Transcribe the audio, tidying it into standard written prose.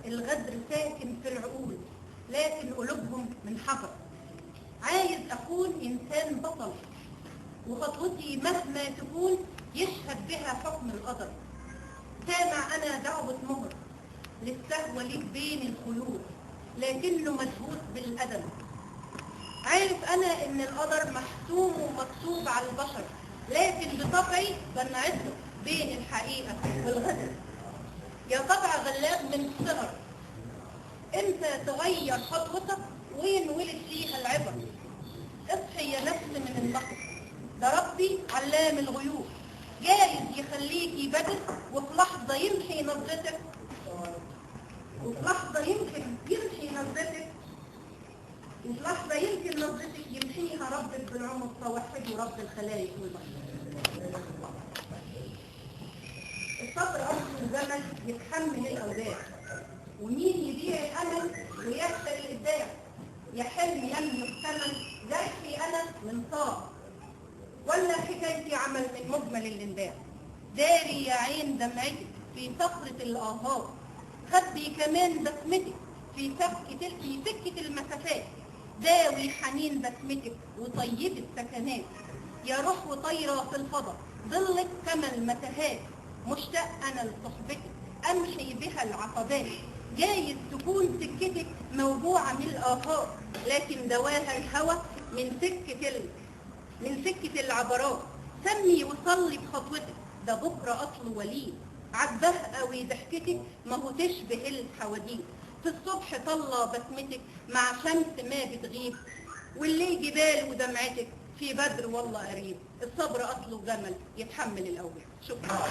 الغدر ساكن في العقول لكن قلوبهم من حجر. عايز أكون إنسان بطل وخطوتي مهما تكون يشهد بها حكم القدر. سامع أنا دعوة مهر للسهوة ليك بين الخيول لكنه مشهود بالأدب. عارف أنا إن القدر محسوم ومكتوب على البشر لكن بطبعي بنعزه بين الحقيقة والغدر. يا طبع غلاب من الصغر، امتى تغير خطوتك وين ولد فيها العبر؟ اصحي يا نفس من النقص، ده ربي علام الغيوب، جايز يخليكي بدر وفي لحظة يمحي نظرتك، يمحيها ربك بالعمر. فوحدوا رب الخلائق والبشر. الصبر أصل الزمن يتحمل الأوزار، ومين يبيع الأمل ويخسر الإبداع؟ يا حلم يملك ثمن زرفي أنا من صاب، ولا حكايتي عمل من مجمل الانداع. داري يا عين دمعتك في صخرة الآهات، خبي كمان بسمتك في سكة المسافات. داوي حنين بسمتك وطيب السكنات، يا روح وطيرة في الفضاء ظلك كما المتاهات. مشتاق أنا لصحبتك أمشي بها العقبات، جايز تكون سكتك موجوعة من الآهات لكن دواها الهوى من سكة العبرات. سمي وصلي بخطوتك، ده بكرة أصل وليد، عجبه قوي ضحكتك ما هو تشبه الحواديت. في الصبح طلع بسمتك مع شمس ما بتغيب، والليل جبال ودمعتك في بدر والله قريب. الصبر أصله جمل يتحمل الأوجاع. شكرا.